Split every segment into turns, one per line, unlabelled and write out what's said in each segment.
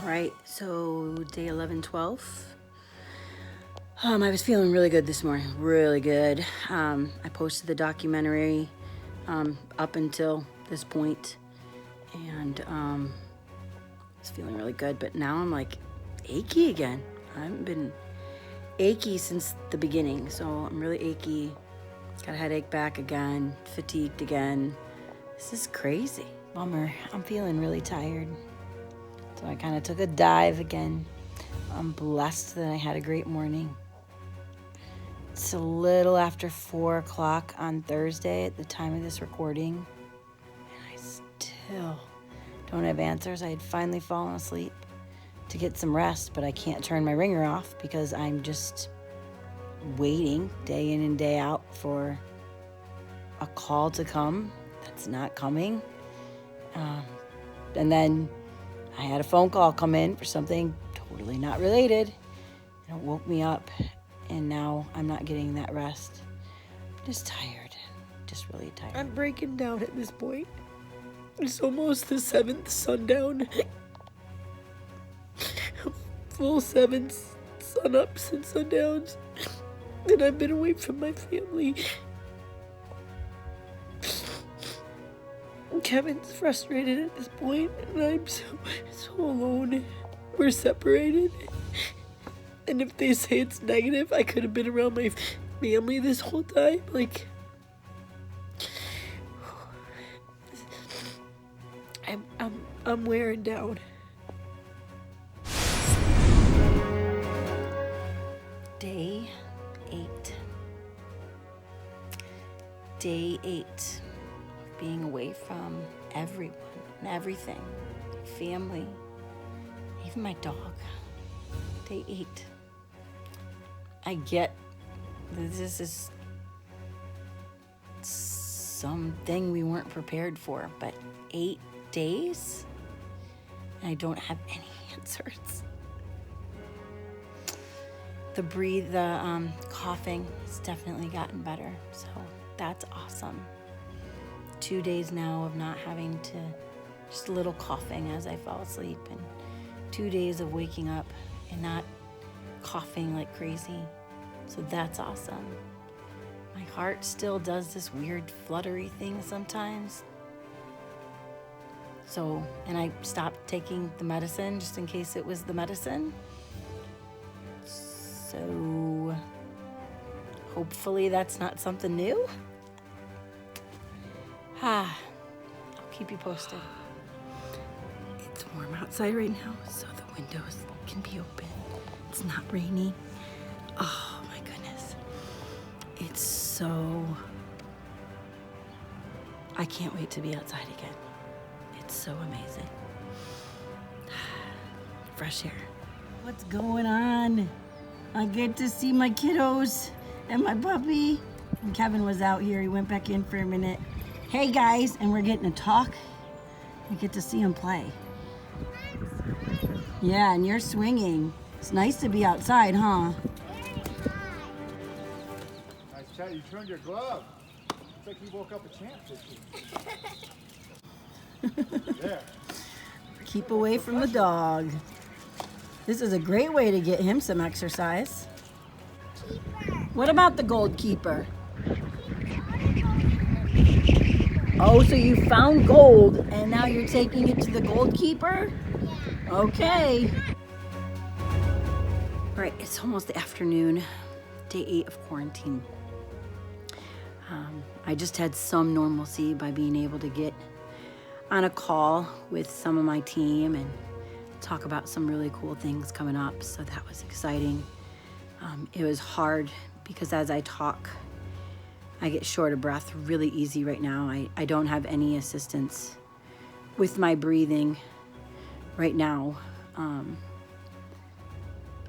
right, so day 11, 12. I was feeling really good this morning, really good. I posted the documentary up until this point, and I was feeling really good, but now I'm like achy again. I haven't been achy since the beginning, so I'm really achy. Got a headache back again, fatigued again. This is crazy. Bummer. I'm feeling really tired. So I kind of took a dive again. I'm blessed that I had a great morning. It's a little after 4 o'clock on Thursday at the time of this recording. And I still don't have answers. I had finally fallen asleep to get some rest, but I can't turn my ringer off because I'm just waiting day in and day out for a call to come that's not coming. And then I had a phone call come in for something totally not related, and it woke me up, and now I'm not getting that rest. I'm just tired, just really tired.
I'm breaking down at this point. It's almost the 7th sundown. Full 7th sun-ups and sundowns, and I've been away from my family. Kevin's frustrated at this point, and I'm so alone. We're separated, and if they say it's negative, I could have been around my family this whole time. Like, I'm wearing down.
Day 8. Day 8. Being away from everyone and everything, family, even my dog. Day 8. I get that this is something we weren't prepared for, but 8 days and I don't have any answers. The coughing has definitely gotten better, so that's awesome. 2 days now of not having to, just a little coughing as I fall asleep, and 2 days of waking up and not coughing like crazy. So that's awesome. My heart still does this weird fluttery thing sometimes. So, and I stopped taking the medicine just in case it was the medicine. So hopefully that's not something new. I'll keep you posted. It's warm outside right now, so the windows can be open. It's not rainy. Oh my goodness. It's so... I can't wait to be outside again. It's so amazing. Fresh air. What's going on? I get to see my kiddos and my puppy. And Kevin was out here. He went back in for a minute. Hey guys, and we're getting to talk. We get to see him play. Yeah, and you're swinging. It's nice to be outside, huh?
Nice chat. You turned your glove. It's like you woke up a champ this week. Yeah.
Keep away from the dog. This is a great way to get him some exercise. What about the goalkeeper? Oh, so you found gold and now you're taking it to the goalkeeper? Yeah. Okay. All right, it's almost the afternoon, day 8 of quarantine. I just had some normalcy by being able to get on a call with some of my team and talk about some really cool things coming up, so that was exciting. It was hard because as I talk, I get short of breath really easy right now. I don't have any assistance with my breathing right now.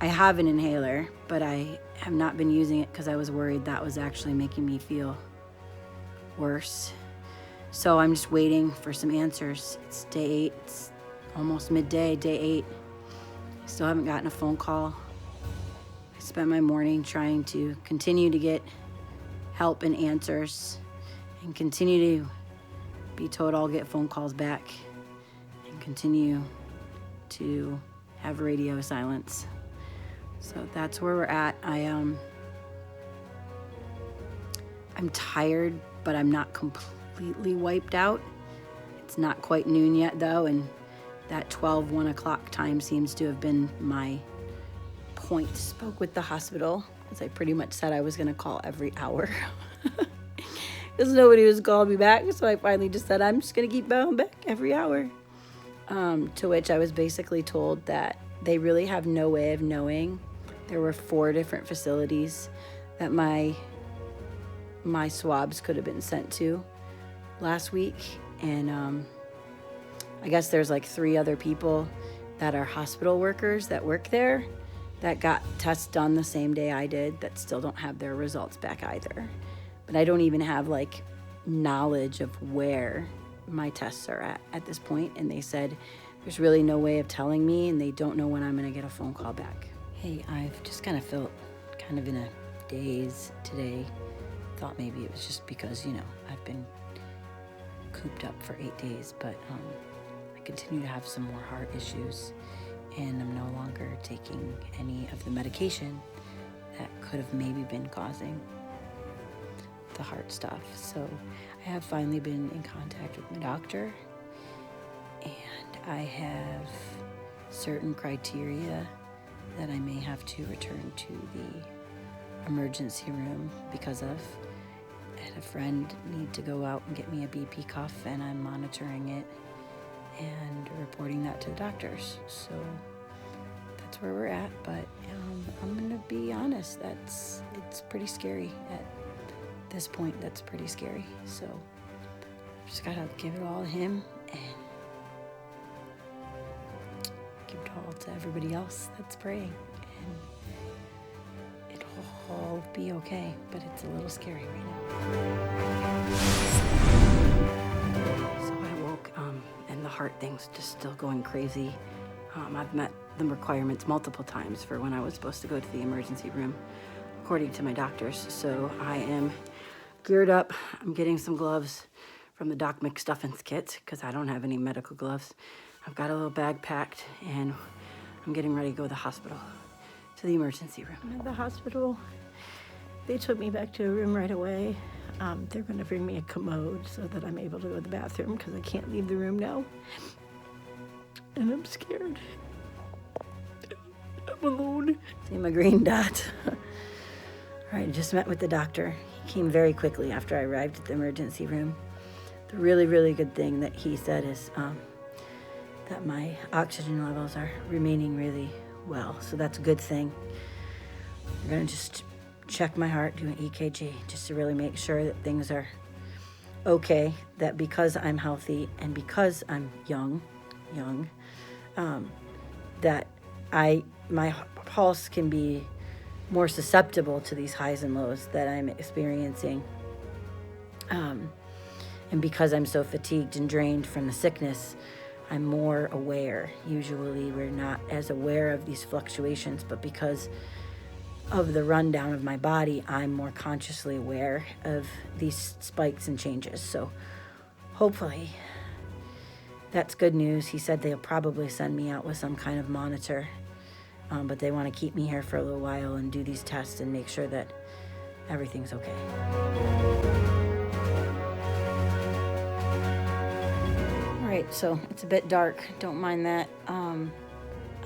I have an inhaler, but I have not been using it because I was worried that was actually making me feel worse. So I'm just waiting for some answers. It's day 8, it's almost midday, day 8. I still haven't gotten a phone call. I spent my morning trying to continue to get help and answers and continue to be told I'll get phone calls back and continue to have radio silence. So that's where we're at. I'm tired, but I'm not completely wiped out. It's not quite noon yet though, and that 1 o'clock time seems to have been my point. Spoke with the hospital, as I pretty much said I was gonna call every hour. Because nobody was calling me back, so I finally just said I'm just gonna keep going back every hour. To which I was basically told that they really have no way of knowing. There were 4 different facilities that my swabs could have been sent to last week, and I guess there's like 3 other people that are hospital workers that work there that got tests done the same day I did that still don't have their results back either. But I don't even have like knowledge of where my tests are at this point, and they said there's really no way of telling me, and they don't know when I'm gonna get a phone call back. Hey, I've just kind of felt kind of in a daze today. Thought maybe it was just because, I've been cooped up for 8 days, but I continue to have some more heart issues, and I'm no longer taking any of the medication that could have maybe been causing the heart stuff. So I have finally been in contact with my doctor, and I have certain criteria that I may have to return to the emergency room because of. I had a friend need to go out and get me a BP cuff, and I'm monitoring it and reporting that to the doctors. So that's where we're at, but I'm gonna be honest, it's pretty scary at this point. That's pretty scary. So just gotta give it all to him and give it all to everybody else that's praying, and it'll all be okay, but it's a little scary right now. So I woke and the heart thing's just still going crazy. I've met the requirements multiple times for when I was supposed to go to the emergency room, according to my doctors. So I am geared up. I'm getting some gloves from the Doc McStuffins kit because I don't have any medical gloves. I've got a little bag packed, and I'm getting ready to go to the hospital, to the emergency room.
At the hospital, they took me back to a room right away. They're going to bring me a commode so that I'm able to go to the bathroom because I can't leave the room now. And I'm scared. I'm alone.
See my green dot. All right, I just met with the doctor. He came very quickly after I arrived at the emergency room. The really, really good thing that he said is that my oxygen levels are remaining really well. So that's a good thing. We're gonna just check my heart, do an EKG, just to really make sure that things are okay, that because I'm healthy and because I'm young, that my pulse can be more susceptible to these highs and lows that I'm experiencing. And because I'm so fatigued and drained from the sickness, I'm more aware. Usually we're not as aware of these fluctuations, but because of the rundown of my body, I'm more consciously aware of these spikes and changes. So hopefully that's good news. He said they'll probably send me out with some kind of monitor, but they want to keep me here for a little while and do these tests and make sure that everything's okay. All right, so it's a bit dark. Don't mind that.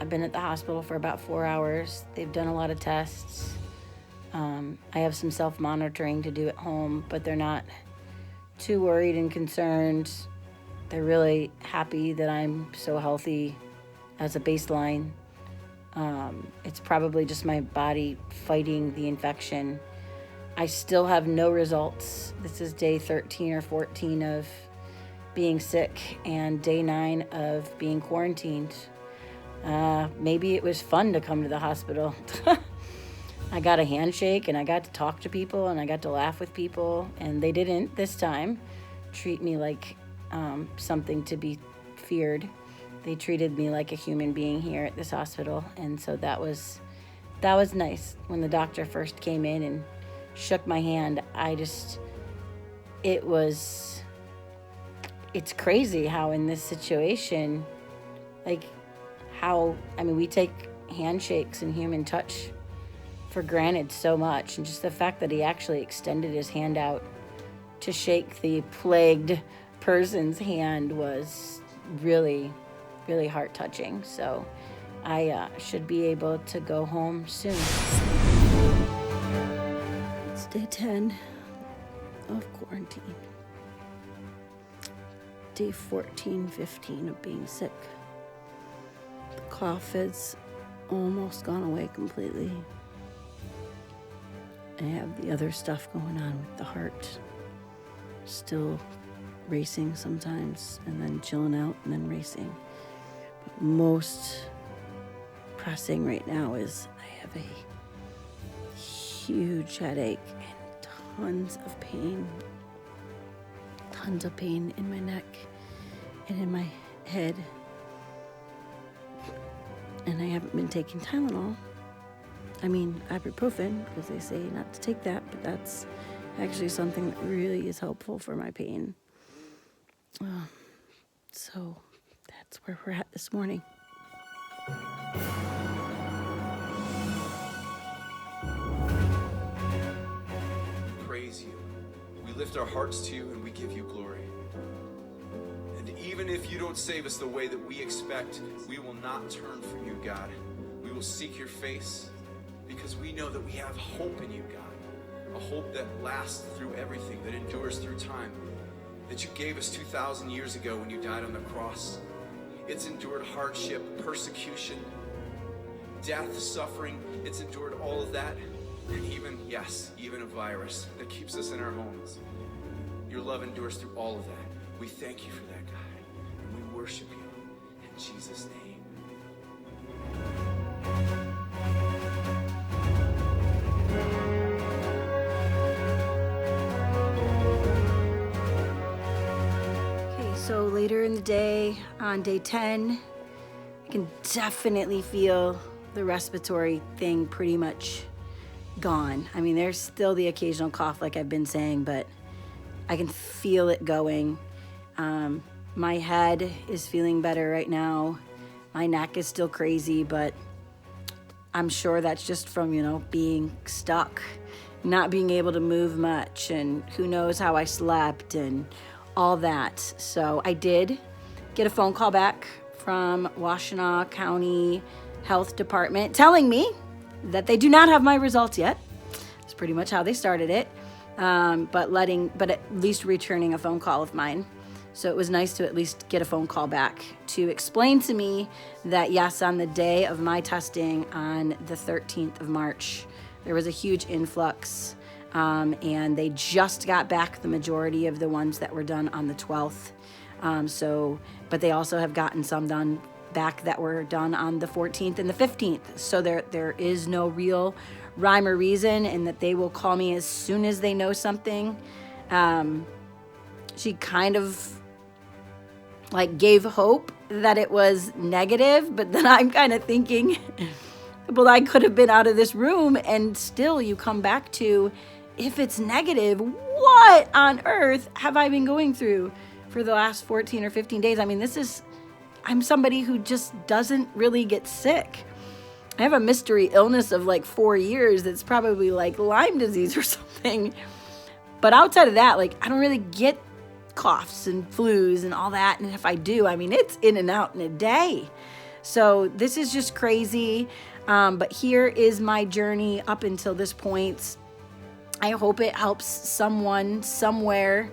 I've been at the hospital for about 4 hours. They've done a lot of tests. I have some self-monitoring to do at home, but they're not too worried and concerned. They're really happy that I'm so healthy as a baseline. It's probably just my body fighting the infection. I still have no results. This is day 13 or 14 of being sick and day 9 of being quarantined. Maybe it was fun to come to the hospital. I got a handshake and I got to talk to people and I got to laugh with people, and they didn't this time treat me like something to be feared. They treated me like a human being here at this hospital, and so that was nice. When the doctor first came in and shook my hand, it's crazy how in this situation, like, how, I mean, we take handshakes and human touch for granted so much. And just the fact that he actually extended his hand out to shake the plagued person's hand was really, really heart-touching. So I should be able to go home soon. It's day 10 of quarantine. Day 14, 15 of being sick. The cough has almost gone away completely. I have the other stuff going on with the heart. Still racing sometimes, and then chilling out, and then racing. But most pressing right now is I have a huge headache and tons of pain in my neck and in my head. And I haven't been taking Tylenol. I mean, ibuprofen, because they say not to take that, but that's actually something that really is helpful for my pain. So that's where we're at this morning.
Praise you. We lift our hearts to you and we give you glory. And even if you don't save us the way that we expect, we will not turn from you, God. We will seek your face because we know that we have hope in you, God. A hope that lasts through everything, that endures through time, that you gave us 2,000 years ago when you died on the cross. It's endured hardship, persecution, death, suffering. It's endured all of that. And even a virus that keeps us in our homes. Your love endures through all of that. We thank you for that, God. And we worship you in Jesus' name.
Okay, so later in the day, on day 10, I can definitely feel the respiratory thing pretty much gone. I mean, there's still the occasional cough like I've been saying, but I can feel it going. My head is feeling better right now. My neck is still crazy, but I'm sure that's just from, being stuck, not being able to move much, and who knows how I slept and all that. So I did get a phone call back from Washtenaw County Health Department telling me that they do not have my results yet. That's pretty much how they started it. But at least returning a phone call of mine. So it was nice to at least get a phone call back to explain to me that yes, on the day of my testing on the 13th of March, there was a huge influx. And they just got back the majority of the ones that were done on the 12th. But they also have gotten some done back that were done on the 14th and the 15th. So there is no real rhyme or reason, and that they will call me as soon as they know something. She kind of gave hope that it was negative, but then I'm kind of thinking, well, I could have been out of this room, and still you come back to, if it's negative, what on earth have I been going through for the last 14 or 15 days? I mean, I'm somebody who just doesn't really get sick. I have a mystery illness of 4 years that's probably Lyme disease or something. But outside of that, I don't really get coughs and flus and all that. And if I do, I mean, it's in and out in a day. So this is just crazy. But here is my journey up until this point. I hope it helps someone somewhere.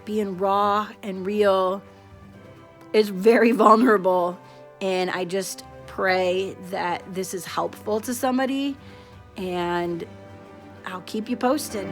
Being raw and real is very vulnerable, and I just pray that this is helpful to somebody, and I'll keep you posted.